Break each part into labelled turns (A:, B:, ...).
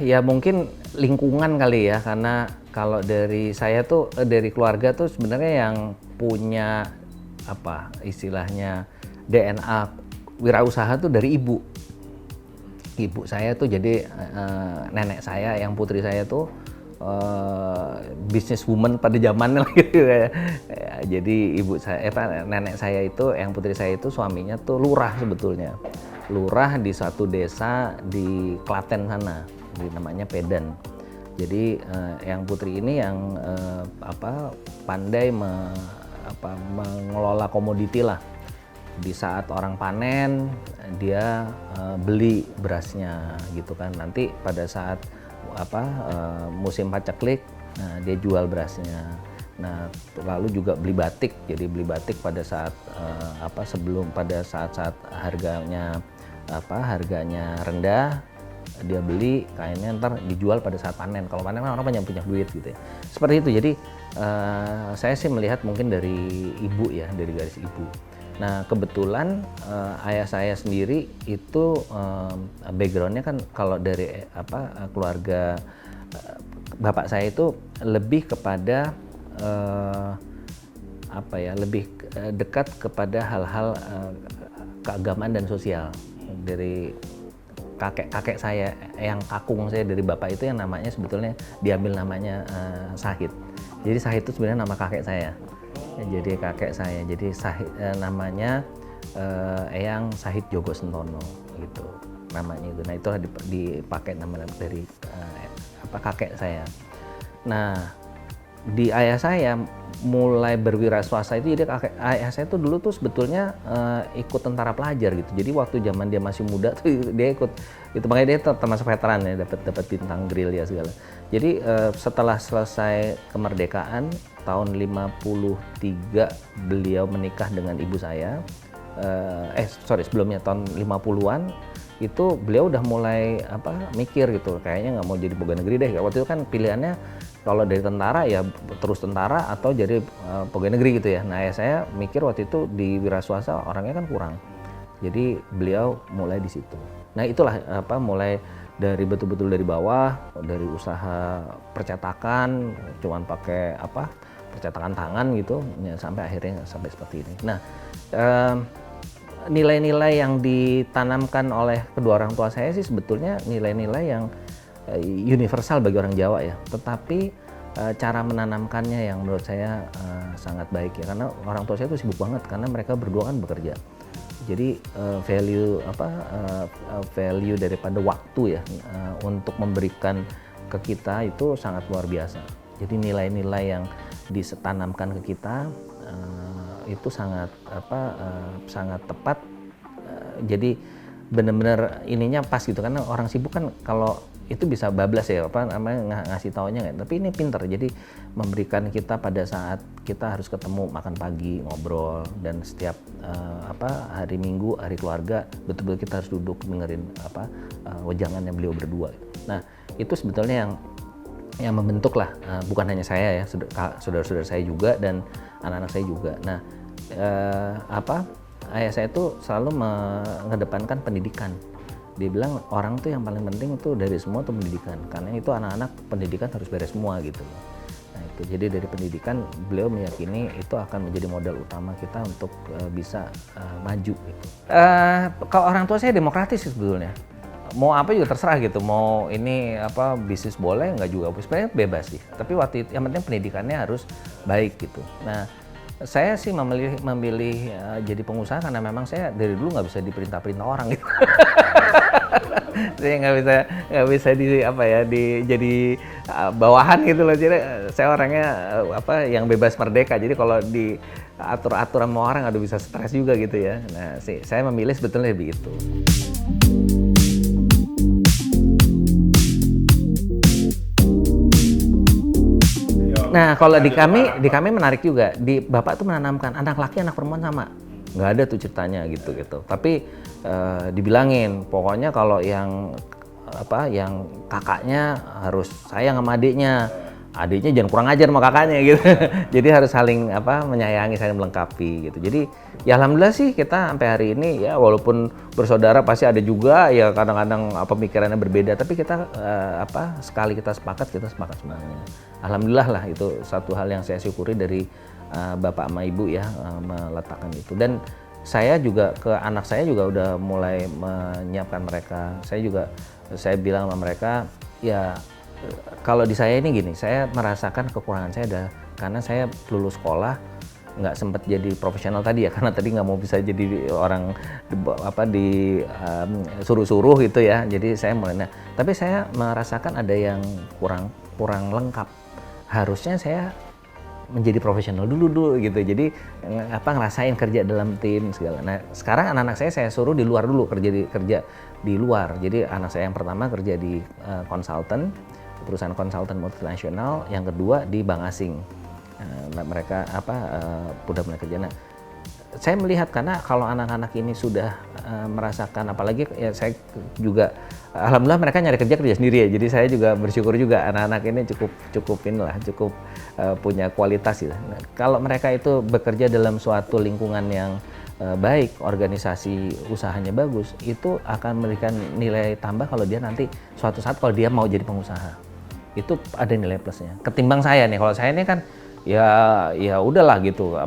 A: Ya mungkin lingkungan kali ya, karena kalau dari saya tuh dari keluarga tuh sebenarnya yang punya apa istilahnya DNA wirausaha tuh dari ibu. Ibu saya tuh jadi nenek saya yang putri saya tuh business woman pada zamannya lah gitu ya. Jadi ibu saya nenek saya itu yang putri saya itu suaminya tuh lurah sebetulnya. Lurah di satu desa di Klaten sana, namanya Pedan. Jadi yang putri ini yang pandai mengelola komoditi lah. Di saat orang panen dia beli berasnya gitu kan, nanti pada saat musim paceklik dia jual berasnya. Nah lalu juga beli batik, jadi beli batik pada saat pada saat harganya rendah dia beli kainnya, ntar dijual pada saat panen. Kalau panen kan orang banyak punya duit gitu ya, seperti itu. Jadi saya sih melihat mungkin dari ibu ya, dari garis ibu. Nah kebetulan ayah saya sendiri itu backgroundnya kan kalau dari keluarga bapak saya itu lebih kepada lebih dekat kepada hal-hal keagamaan dan sosial. Dari kakek saya yang kakung saya dari bapak itu yang namanya sebetulnya diambil namanya Sahid. Jadi Sahid itu sebenarnya nama kakek saya. Jadi kakek saya, jadi namanya Eyang Sahid Djogo Sentono gitu namanya itu. Nah itulah dipakai nama dari kakek saya. Nah di ayah saya mulai berwirausaha itu, jadi ayah saya tuh dulu tuh sebetulnya ikut tentara pelajar gitu. Jadi waktu zaman dia masih muda tuh dia ikut itu, makanya dia termasuk veteran ya, dapat bintang gerilya segala. Jadi setelah selesai kemerdekaan tahun 53 beliau menikah dengan ibu saya. Sebelumnya tahun 50-an itu beliau udah mulai mikir gitu, kayaknya nggak mau jadi pegawai negeri deh. Waktu itu kan pilihannya kalau dari tentara ya terus tentara atau jadi pegawai negeri gitu ya. Nah ya saya mikir waktu itu di wira swasta orangnya kan kurang, jadi beliau mulai di situ. Nah itulah mulai dari betul-betul dari bawah, dari usaha percetakan cuman pakai percetakan tangan gitu ya, sampai akhirnya sampai seperti ini. Nah nilai-nilai yang ditanamkan oleh kedua orang tua saya sih sebetulnya nilai-nilai yang universal bagi orang Jawa ya, tetapi cara menanamkannya yang menurut saya sangat baik ya, karena orang tua saya itu sibuk banget karena mereka berdua kan bekerja. Jadi value daripada waktu ya untuk memberikan ke kita itu sangat luar biasa. Jadi nilai-nilai yang ditanamkan ke kita itu sangat tepat. Jadi benar-benar ininya pas gitu, karena orang sibuk kan kalau itu bisa bablas ya ngasih taunya nggak, tapi ini pinter. Jadi memberikan kita pada saat kita harus ketemu makan pagi ngobrol, dan setiap hari Minggu hari keluarga betul-betul kita harus duduk dengerin wejangannya beliau berdua. Nah itu sebetulnya yang membentuk lah, bukan hanya saya ya, saudara-saudara saya juga dan anak-anak saya juga. Nah ayah saya tuh selalu mengedepankan pendidikan. Dia bilang orang tuh yang paling penting itu dari semua tuh pendidikan, karena itu anak-anak pendidikan harus beres semua gitu. Nah itu jadi dari pendidikan beliau meyakini itu akan menjadi modal utama kita untuk bisa maju gitu. Kalau orang tua saya demokratis sih sebetulnya, mau apa juga terserah gitu, mau ini bisnis boleh nggak juga, sebenarnya bebas sih, tapi waktu itu yang penting pendidikannya harus baik gitu. Nah saya sih memilih jadi pengusaha karena memang saya dari dulu nggak bisa diperintah-perintah orang gitu. Saya nggak bisa jadi bawahan gitu loh. Jadi saya orangnya yang bebas merdeka. Jadi kalau diatur sama orang aduh bisa stres juga gitu ya. Nah saya memilih sebetulnya begitu. Nah kalau di kami menarik juga. Di bapak tuh menanamkan anak laki anak perempuan sama, nggak ada tuh ceritanya gitu. Tapi dibilangin pokoknya kalau yang kakaknya harus sayang sama adiknya, adiknya jangan kurang ajar sama kakaknya gitu. Jadi harus saling menyayangi, saling melengkapi gitu. Jadi ya alhamdulillah sih kita sampai hari ini ya walaupun bersaudara pasti ada juga ya kadang-kadang pemikirannya berbeda, tapi kita sekali kita sepakat semuanya. Alhamdulillah lah, itu satu hal yang saya syukuri dari bapak sama ibu ya, meletakkan itu. Dan saya juga ke anak saya juga udah mulai menyiapkan mereka. Saya bilang sama mereka ya, kalau di saya ini gini, saya merasakan kekurangan saya ada karena saya lulus sekolah nggak sempat jadi profesional tadi ya, karena tadi nggak mau bisa jadi orang suruh-suruh gitu ya. Jadi saya mulai, tapi saya merasakan ada yang kurang lengkap. Harusnya saya menjadi profesional dulu gitu. Jadi ngerasain kerja dalam tim segala. Nah, sekarang anak-anak saya suruh di luar dulu, kerja di luar. Jadi anak saya yang pertama kerja di konsultan, perusahaan konsultan multinasional, yang kedua di bank asing. Mereka udah mulai kerja. Nah, saya melihat karena kalau anak-anak ini sudah merasakan, apalagi ya saya juga alhamdulillah mereka nyari kerja sendiri ya. Jadi saya juga bersyukur juga anak-anak ini cukup punya kualitas gitu. Nah, kalau mereka itu bekerja dalam suatu lingkungan yang baik, organisasi usahanya bagus, itu akan memberikan nilai tambah kalau dia nanti suatu saat kalau dia mau jadi pengusaha. Itu ada nilai plusnya. Ketimbang saya nih, kalau saya ini kan ya udahlah gitu,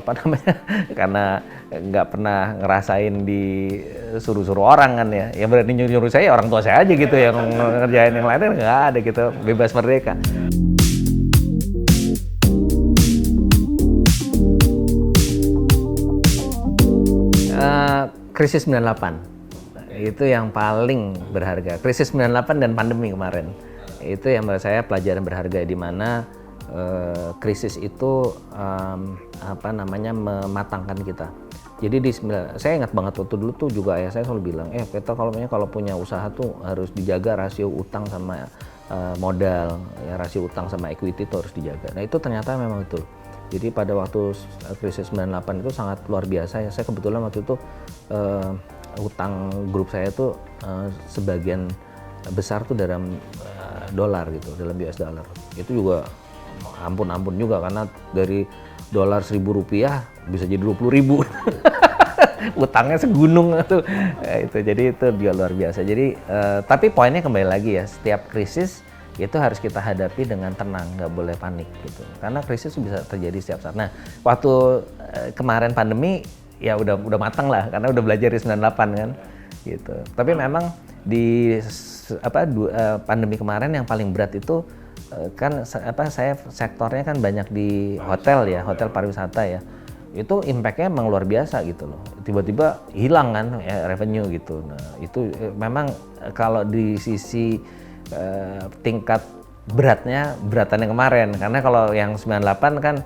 A: karena nggak pernah ngerasain disuruh-suruh orang kan ya berani nyuruh saya orang tua saya aja gitu yang ngerjain, yang lain nggak ada gitu, bebas merdeka. Krisis 98 itu yang paling berharga. Krisis 98 dan pandemi kemarin itu yang menurut saya pelajaran berharga, di mana krisis itu mematangkan kita. Jadi saya ingat banget waktu dulu tuh juga ayah saya selalu bilang, kita kalau punya usaha tuh harus dijaga rasio utang sama modal, ya rasio utang sama equity itu harus dijaga. Nah itu ternyata memang betul. Jadi pada waktu krisis 98 itu sangat luar biasa ya. Saya kebetulan waktu itu utang grup saya tuh sebagian besar tuh dalam dolar gitu, dalam US dollar. Itu juga ampun juga, karena dari dolar 1.000 rupiah bisa jadi 20.000. Utangnya segunung tuh. Jadi itu juga luar biasa. Jadi tapi poinnya kembali lagi ya, setiap krisis itu harus kita hadapi dengan tenang, nggak boleh panik gitu. Karena krisis bisa terjadi setiap saat. Nah, waktu kemarin pandemi ya udah matang lah, karena udah belajar di 98 kan gitu. Tapi memang di pandemi kemarin yang paling berat itu kan saya sektornya kan banyak di hotel ya, hotel pariwisata ya. Itu impact-nya memang luar biasa gitu loh. Tiba-tiba hilang kan ya, revenue gitu. Nah, itu memang kalau di sisi tingkat beratan yang kemarin, karena kalau yang 98 kan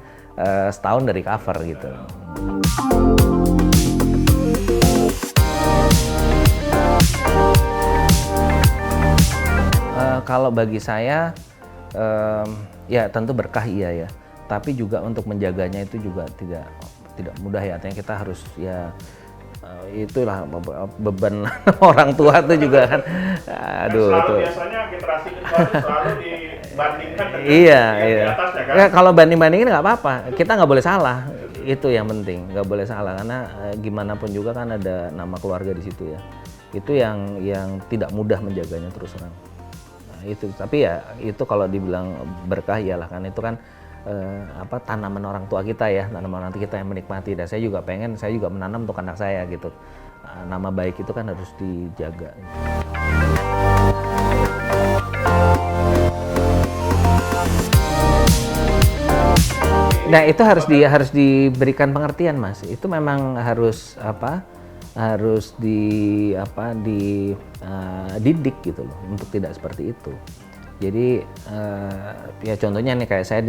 A: setahun dari cover gitu. Kalau bagi saya ya tentu berkah iya ya, tapi juga untuk menjaganya itu juga tidak mudah ya. Artinya kita harus ya itulah beban orang tua itu juga kan, aduh itu
B: biasanya generasi kedua itu selalu dibandingkan dengan
A: di
B: atasnya kan.
A: Ya, kalau bandingin nggak apa-apa, kita nggak boleh salah, itu yang penting, nggak boleh salah, karena gimana pun juga kan ada nama keluarga di situ ya. Itu yang tidak mudah menjaganya terus terang. Nah, itu tapi ya itu kalau dibilang berkah iyalah, kan itu kan tanaman orang tua kita ya, tanaman orang tua kita yang menikmati. Dan saya juga menanam untuk anak saya gitu. Nama baik itu kan harus dijaga. Nah itu harus diberikan pengertian, Mas. Itu memang harus dididik gitu loh untuk tidak seperti itu. Jadi ya contohnya nih kayak saya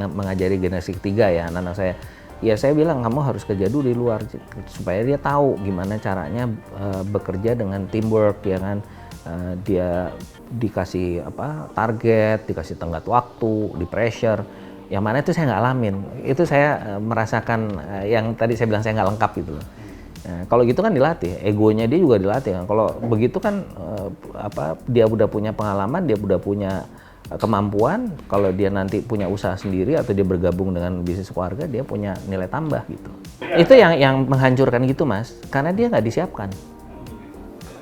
A: mengajari generasi ketiga ya, anak-anak saya. Ya saya bilang kamu harus kerja dulu di luar supaya dia tahu gimana caranya bekerja dengan teamwork ya kan. Dia dikasih target, dikasih tenggat waktu, di pressure. Yang mana itu saya nggak alamin. Itu saya merasakan yang tadi saya bilang saya nggak lengkap gitu loh. Nah, kalau gitu kan dilatih, egonya dia juga dilatih. Kalau begitu kan dia udah punya pengalaman, dia udah punya kemampuan, kalau dia nanti punya usaha sendiri atau dia bergabung dengan bisnis keluarga, dia punya nilai tambah gitu. Itu yang menghancurkan gitu Mas, karena dia nggak disiapkan.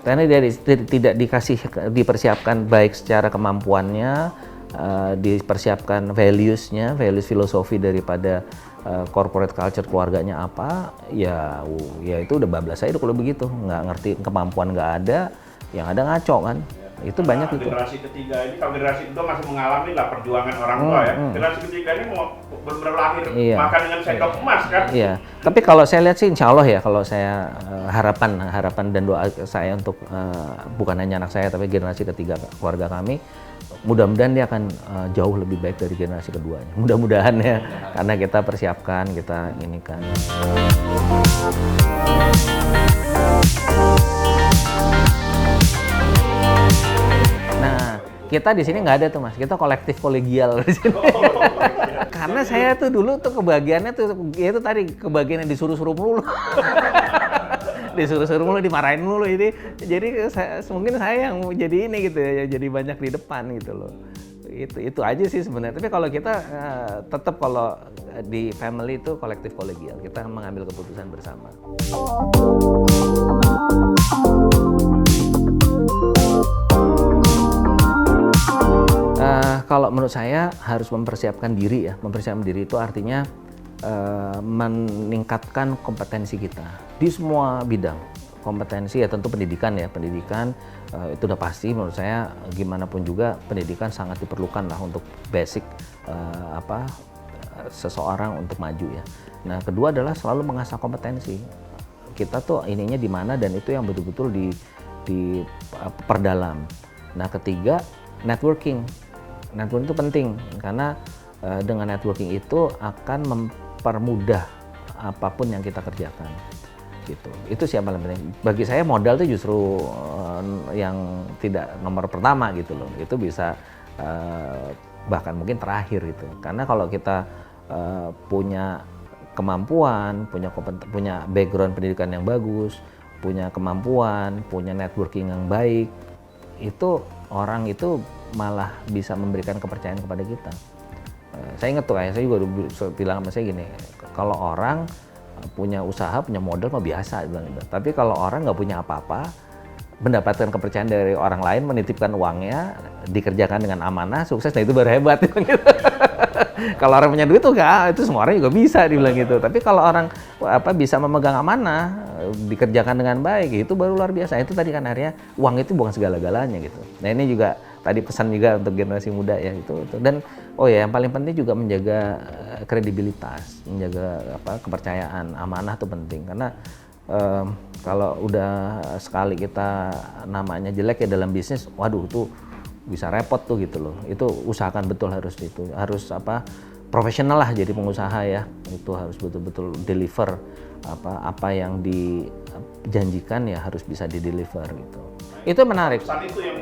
A: Karena dia tidak dipersiapkan baik secara kemampuannya, dipersiapkan values-nya, values filosofi daripada corporate culture keluarganya apa, ya itu udah bablas aja kalau begitu, nggak ngerti, kemampuan nggak ada, yang ada ngaco kan. Itu banyak itu.
B: Generasi ketiga ini, kalau generasi kedua masih mengalami lah perjuangan orang tua ya. Generasi ketiga ini mau benar-benar lahir makan dengan sendok emas kan.
A: Iya. Tapi kalau saya lihat sih insya Allah ya, kalau saya harapan dan doa saya untuk bukan hanya anak saya tapi generasi ketiga keluarga kami, mudah-mudahan dia akan jauh lebih baik dari generasi keduanya. Mudah-mudahan ya, karena kita persiapkan, kita ini kan. Nah, kita di sini nggak ada tuh Mas, kita kolektif kolegial di sini. Karena saya tuh dulu tuh kebagiannya tuh, itu tadi kebagian yang disuruh-suruh mulu. Disuruh-suruh mulu, dimarahin mulu ini. Jadi mungkin saya yang jadi ini gitu ya, jadi banyak di depan gitu loh. Itu aja sih sebenarnya. Tapi kalau kita tetap kalau di family itu kolektif kolegial, kita mengambil keputusan bersama. Kalau menurut saya harus mempersiapkan diri ya. Mempersiapkan diri itu artinya meningkatkan kompetensi kita di semua bidang. Kompetensi ya tentu pendidikan ya. Pendidikan itu udah pasti menurut saya, gimana pun juga pendidikan sangat diperlukan lah untuk basic seseorang untuk maju ya. Nah, kedua adalah selalu mengasah kompetensi. Kita tuh ininya di mana, dan itu yang betul-betul di perdalam. Nah, ketiga, networking. Networking itu penting karena dengan networking itu akan mempermudah apapun yang kita kerjakan. Gitu. Itu sih yang paling penting. Bagi saya modal itu justru yang tidak nomor pertama gitu loh. Itu bisa bahkan mungkin terakhir itu. Karena kalau kita punya kemampuan, punya background pendidikan yang bagus, punya kemampuan, punya networking yang baik, itu orang itu malah bisa memberikan kepercayaan kepada kita. Saya ingat tuh, saya juga bilang sama saya gini, kalau orang punya usaha, punya modal mah biasa, bilang gitu. Tapi kalau orang nggak punya apa-apa, mendapatkan kepercayaan dari orang lain, menitipkan uangnya, dikerjakan dengan amanah, sukses, nah itu baru hebat. Gitu. Kalau orang punya duit tuh enggak, itu semua orang juga bisa, dibilang gitu. Tapi kalau orang bisa memegang amanah, dikerjakan dengan baik, itu baru luar biasa. Itu tadi kan akhirnya uang itu bukan segala-galanya gitu. Nah ini juga tadi pesan juga untuk generasi muda ya itu. Dan yang paling penting juga menjaga kredibilitas, menjaga kepercayaan, amanah itu penting karena kalau udah sekali kita namanya jelek ya dalam bisnis, waduh tuh bisa repot tuh gitu loh. Itu usahakan betul harus profesional lah jadi pengusaha ya. Itu harus betul-betul deliver apa yang dijanjikan ya harus bisa di-deliver gitu. Itu menarik.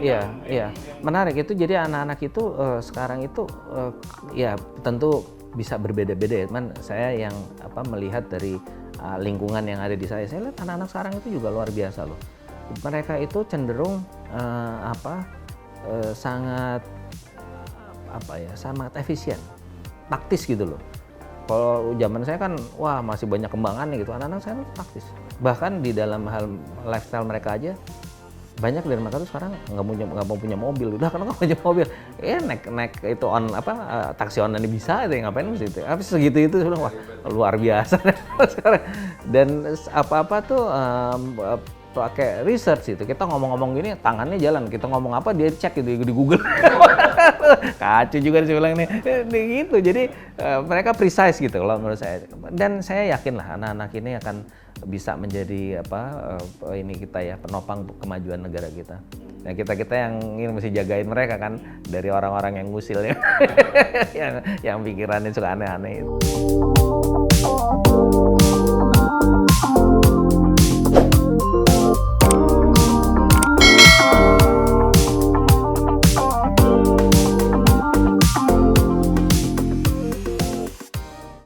A: Iya, menarik itu. Jadi anak-anak itu sekarang itu ya tentu bisa berbeda-beda ya. Cuman saya yang melihat dari lingkungan yang ada di saya lihat anak-anak sekarang itu juga luar biasa loh. Mereka itu cenderung sangat sangat efisien, taktis gitu loh. Kalau zaman saya kan masih banyak kembangannya gitu. Anak-anak saya tuh taktis. Bahkan di dalam hal lifestyle mereka aja banyak dari mereka tuh sekarang nggak mau punya mobil. Udah karena nggak punya mobil, naik itu taksi online bisa, itu ngapain mesti itu. Tapi segitu itu sudah luar biasa sekarang. Dan apa-apa tuh pakai research itu. Kita ngomong-ngomong gini, tangannya jalan. Kita ngomong apa dia cek gitu di Google. Kacau juga sih bilang nih gitu. Jadi mereka precise gitu kalau menurut saya. Dan saya yakin lah anak-anak ini akan bisa menjadi ini kita ya penopang kemajuan negara kita. Nah kita yang ini mesti jagain mereka kan dari orang-orang yang ngusil ya, yang pikirannya suka aneh-aneh itu.